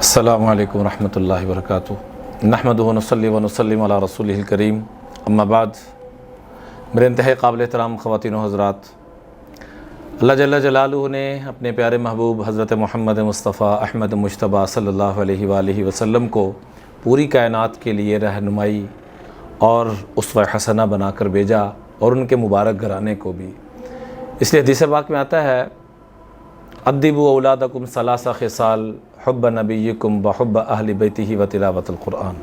अस्सलामु अलैकुम रहमतुल्लाहि व बरकातुहू नहमदुहु व नसल्ली व नुसल्लिम अला रसूलिहिल करीम अम्मा बाद। मेरे इंतहाई काबिल एहतराम ख़वातीन व हज़रात, अल्लाह जल्ल जलालुहु ने अपने प्यारे महबूब हज़रत मोहम्मद मुस्तफ़ा अहमद मुज्तबा सल्लल्लाहु अलैहि वसल्लम को पूरी कायनात के लिए रहनुमाई और उसवा हसना बनाकर भेजा, और उनके मुबारक घराने को भी। इसलिए हदीस पाक में आता है, अद्दिबू औलादकुम सलासा खिसाल हुब्ब नबीयकुम व हुब्ब अहली बैतिही व तिलावतुल कुरान।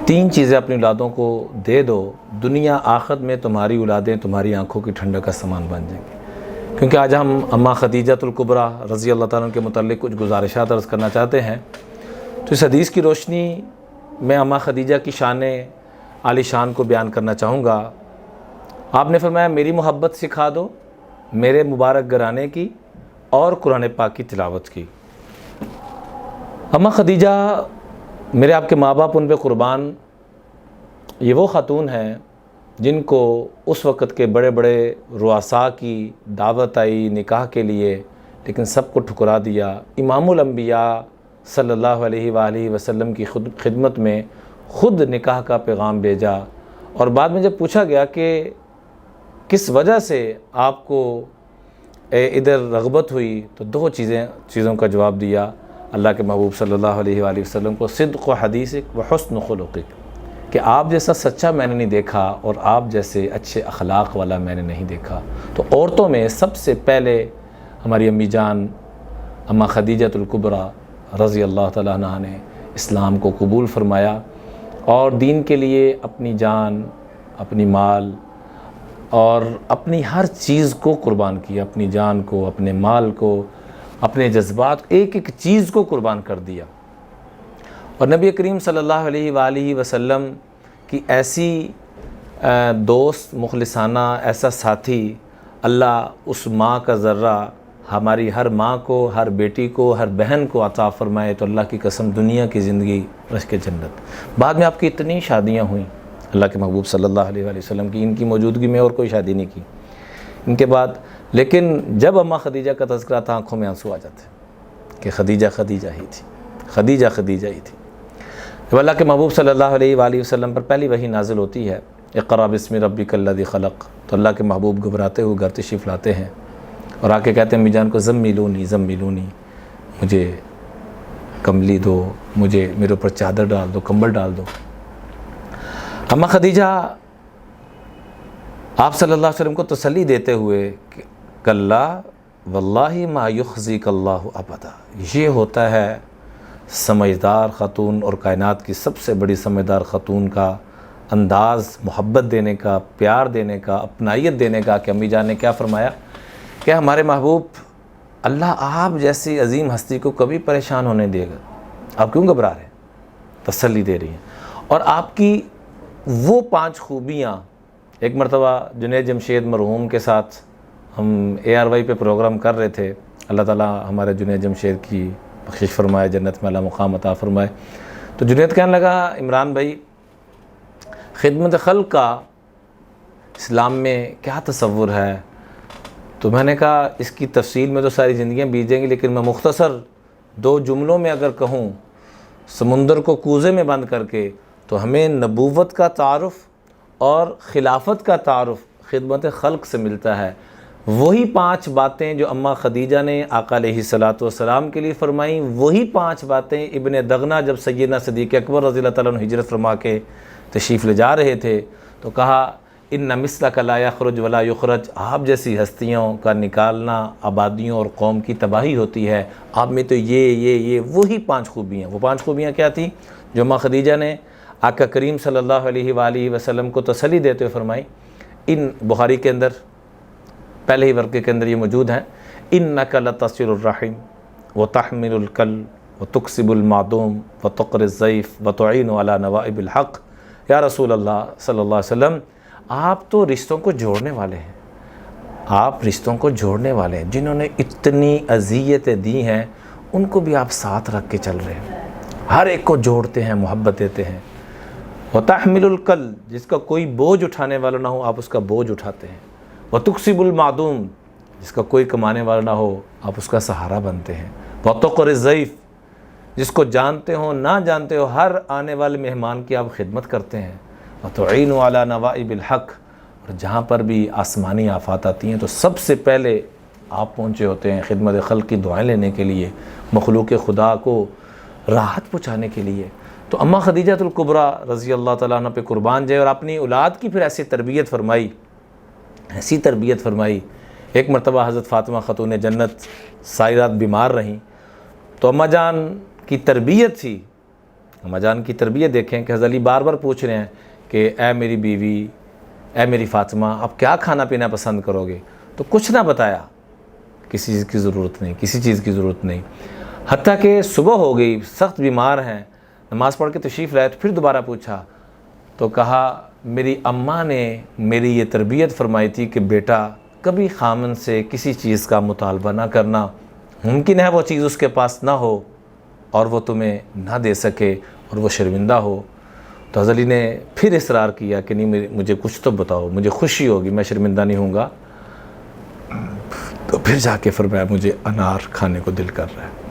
तीन चीज़ें अपनी औलादों को दे दो, दुनिया आखिरत में तुम्हारी औलादें तुम्हारी आँखों की ठंडक का सामान बन जाएंगी। क्योंकि आज हम अम्मा खदीजतुल कुबरा रज़ी अल्लाह ताला के मुतल्लिक़ कुछ गुजारिशात अर्ज़ करना चाहते हैं। तो इस हदीस की रोशनी में अम्मा खदीजा की शान आली शान को बयान करना चाहूँगा। आपने फरमाया, मेरी मोहब्बत सिखा दो, मेरे मुबारक घराने की और कुरान पाक की तिलावत की। अम्मा खदीजा, मेरे आपके माँ बाप उन पे क़ुरबान, ये वो ख़ातून हैं जिनको उस वक़्त के बड़े बड़े रुआसा की दावत आई निकाह के लिए, लेकिन सबको ठुकरा दिया। इमामुल अंबिया सल्लल्लाहु अलैहि वसल्लम की खिदमत में ख़ुद निकाह का पैगाम भेजा। और बाद में जब पूछा गया कि किस वजह से आपको इधर रग़बत हुई, तो दो चीज़ों का जवाब दिया अल्लाह के महबूब सल्लल्लाहु अलैहि वसल्लम को, सिद्क़ व हदीसिक व हुस्न खुलुक़िक, कि आप जैसा सच्चा मैंने नहीं देखा और आप जैसे अच्छे अखलाक वाला मैंने नहीं देखा। तो औरतों में सबसे पहले हमारी अम्मी जान अम्मा खदीजतुल कुबरा रज़ी अल्लाह ताला अन्हा ने इस्लाम को कबूल फ़रमाया और दीन के लिए अपनी जान, अपनी माल और अपनी हर चीज़ को कुर्बान किया। अपनी जान को, अपने माल को, अपने जज्बात, एक एक चीज़ को कुर्बान कर दिया। और नबी करीम सल्लल्लाहु अलैहि वसल्लम की ऐसी दोस्त मुखलिसाना, ऐसा साथी अल्लाह उस माँ का ज़र्रा हमारी हर माँ को, हर बेटी को, हर बहन को अता फ़रमाए, तो अल्लाह की कसम दुनिया की ज़िंदगी रश्क जन्नत। बाद में आपकी इतनी शादियाँ हुई अल्लाह के महबूब सल्लल्लाहु अलैहि वसल्लम की, इनकी मौजूदगी में और कोई शादी नहीं की इनके बाद। लेकिन जब अम्मा खदीजा का तज़किरा था, आँखों में आंसू आ जाते कि खदीजा खदीजा ही थी, खदीजा खदीजा ही थी। जब अल्लाह के महबूब सल्लल्लाहु अलैहि वसल्लम पर पहली वही नाजिल होती है, इक़रा बिस्मि रब्बिकल्लज़ी खलक़, तो अल्लाह के महबूब घबराते हुए घर तशरीफ़ लाते हैं और आके कहते हैं अम्मी जान को, ज़म्मिलूनी, मुझे कम्बली दो, मुझे मेरे ऊपर चादर डाल दो, कंबल डाल दो। अम्मा खदीजा आप सल्लल्लाहु अलैहि वसल्लम को तसल्ली देते हुए, कल्ला वल्लाहि मा युख़ज़िकल्लाहु अबदा, ये होता है समझदार ख़ातून और कायनात की सबसे बड़ी समझदार ख़ातून का अंदाज़, मोहब्बत देने का, प्यार देने का, अपनाइयत देने का। कि अम्मी जान ने क्या फ़रमाया कि हमारे महबूब, अल्लाह आप जैसी अजीम हस्ती को कभी परेशान होने देगा, आप क्यों घबरा रहे हैं? तसल्ली दे रही हैं। और आपकी वो 5 खूबियाँ, एक मरतबा जुनैद जमशेद मरहूम के साथ हम ARY पे प्रोग्राम कर रहे थे। अल्लाह ताला हमारे जुनैद जमशेद की बख्शिश फरमाए, जन्नत में अला मुक़ाम अता फरमाए। तो जुनैद कहने लगा, इमरान भाई, खिदमत खल्क़ का इस्लाम में क्या तसव्वुर है? तो मैंने कहा, इसकी तफसील में तो सारी ज़िंदगियाँ बीत जाएंगी, लेकिन मैं मुख्तसर 2 जुमलों में अगर कहूँ, समुंदर को कूज़े में बंद करके, तो हमें नबूवत का तारुफ़ और खिलाफत का तारुफ़ खिदमत खल्क़ से मिलता है। वही 5 बातें जो अम्मा खदीजा ने आका अलैहिस्सलातु वस्सलाम के लिए फ़रमाई, वही 5 बातें इब्न दगना जब सैयदना सिद्दीक़ अकबर रज़ियल्लाहु ताला अन्हु हिजरत फरमा के तशरीफ़ ले जा रहे थे, तो कहा, इन्ना मिस्लक ला यख़रुज वला युख़रज, आप जैसी हस्तियों का निकालना आबादियों और कौम की तबाही होती है। आप में तो ये वही 5 खूबियाँ। वो 5 खूबियाँ क्या थी जो अम्मा खदीजा ने आका करीम सल्लल्लाहु अलैहि वसल्लम को तसल्ली देते हुए फरमाई? इन बुखारी के अंदर पहले ही वर्क़े के अंदर ये मौजूद हैं, इन्नका लतसिलुर रहीम व तहमिलुल कल व तुक्सिबुल मादूम व तुक़रिज़ ज़ईफ़ व तुईनु अला नवाइबिल हक़। या रसूल अल्लाह सल्लल्लाहु अलैहि वसल्लम, आप तो रिश्तों को जोड़ने वाले हैं, आप रिश्तों को जोड़ने वाले हैं। जिन्होंने इतनी अज़ियतें दी हैं, उनको भी आप साथ रख के चल रहे हैं, हर एक को जोड़ते हैं, मोहब्बत देते हैं। व तहमिलुल कल, जिसका कोई बोझ उठाने वाला ना हो, आप उसका बोझ उठाते हैं। व तुक्सिबुल मादूम, जिसका कोई कमाने वाला ना हो, आप उसका सहारा बनते हैं। व तुक़रिज़ ज़ईफ़, جس کو جانتے ہو نہ جانتے ہو ہر آنے والے مہمان کی آپ خدمت کرتے ہیں. وَتُعِينُ عَلَى نَوَائِبِ الْحَقِّ، اور جہاں پر بھی آسمانی آفات آتی ہیں تو سب سے پہلے آپ پہنچے ہوتے ہیں خدمت خلق کی دعائیں لینے کے لیے، مخلوق خدا کو راحت پہنچانے کے لیے. تو اماں خدیجہ الکبریٰ رضی اللہ تعالیٰ عنہ پہ قربان جائے، اور اپنی اولاد کی پھر ایسی تربیت فرمائی. ایک مرتبہ حضرت فاطمہ خاتون جنت ساری رات بیمار رہیں، تو اماں جان کی تربیت تھی. اماں جان کی تربیت دیکھیں کہ حضرت علی بار بار پوچھ رہے ہیں کہ اے میری بیوی، اے میری فاطمہ، آپ کیا کھانا پینا پسند کرو گے؟ تو کچھ نہ بتایا، کسی چیز کی ضرورت نہیں. حتیٰ کہ صبح ہو گئی، سخت بیمار ہیں، نماز پڑھ کے تشریف لائے، تو پھر دوبارہ پوچھا تو کہا میری اماں نے میری یہ تربیت فرمائی تھی کہ بیٹا کبھی خامن سے کسی چیز کا مطالبہ نہ کرنا، ممکن ہے وہ چیز اس کے پاس نہ ہو اور وہ تمہیں نہ دے سکے اور وہ شرمندہ ہو. تو حضرت علی نے پھر اصرار کیا کہ نہیں، مجھے کچھ تو بتاؤ، مجھے خوشی ہوگی، میں شرمندہ نہیں ہوں گا. تو پھر جا کے فرمایا مجھے انار کھانے کو دل کر رہا ہے.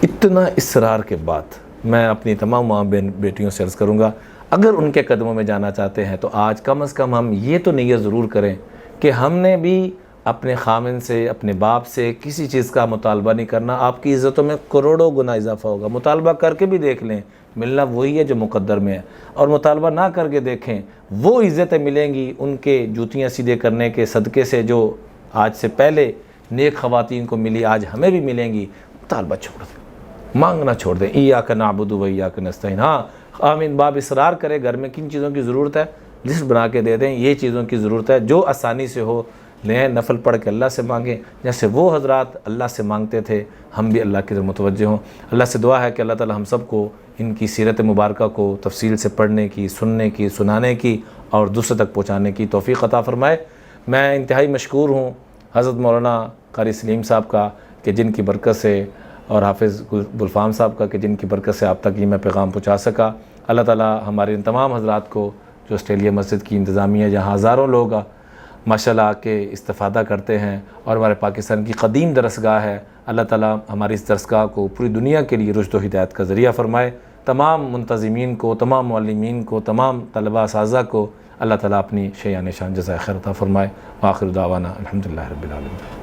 اتنا اصرار کے بعد میں اپنی تمام ماں بہن بیٹیوں سے عرض کروں گا، اگر ان کے قدموں میں جانا چاہتے ہیں تو آج کم از کم ہم یہ تو نیت ضرور کریں کہ ہم نے بھی اپنے خامن سے، اپنے باپ سے کسی چیز کا مطالبہ نہیں کرنا. آپ کی عزتوں میں کروڑوں گنا اضافہ ہوگا. مطالبہ کر کے بھی دیکھ لیں، ملنا وہی ہے جو مقدر میں ہے، اور مطالبہ نہ کر کے دیکھیں، وہ عزتیں ملیں گی ان کے جوتیاں سیدھے کرنے کے صدقے سے جو آج سے پہلے نیک خواتین کو ملی، آج ہمیں بھی ملیں گی. مطالبہ چھوڑ دیں، مانگنا چھوڑ دیں. ایاک نعبد و ایاک نستعین. ہاں آمین باب اصرار کرے گھر میں کن چیزوں کی ضرورت ہے، لسٹ بنا کے دے دیں، یہ چیزوں کی ضرورت ہے جو آسانی سے ہو لیں. نفل پڑھ کے اللہ سے مانگیں جیسے وہ حضرات اللہ سے مانگتے تھے، ہم بھی اللہ کی طرف متوجہ ہوں. اللہ سے دعا ہے کہ اللہ تعالی ہم سب کو ان کی سیرت مبارکہ کو تفصیل سے پڑھنے کی، سننے کی، سنانے کی اور دوسرے تک پہنچانے کی توفیق عطا فرمائے. میں انتہائی مشکور ہوں حضرت مولانا قاری سلیم صاحب کا کہ جن کی برکت سے، اور حافظ گلفام صاحب کا کہ جن کی برکت سے آپ تک یہ میں پیغام پہنچا سکا. اللہ تعالیٰ ہمارے ان تمام حضرات کو جو آسٹریلیا مسجد کی انتظامیہ جہاں ہزاروں لوگ ماشاءاللہ آ کے استفادہ کرتے ہیں، اور ہمارے پاکستان کی قدیم درسگاہ ہے، اللہ تعالیٰ ہماری اس درسگاہ کو پوری دنیا کے لیے رشد و ہدایت کا ذریعہ فرمائے. تمام منتظمین کو، تمام معلمین کو، تمام طلبہ اساتذہ کو اللہ تعالیٰ اپنی شیان شان جزائے خیر عطا فرمائے. وآخر دعوانا الحمدللہ رب العالمین.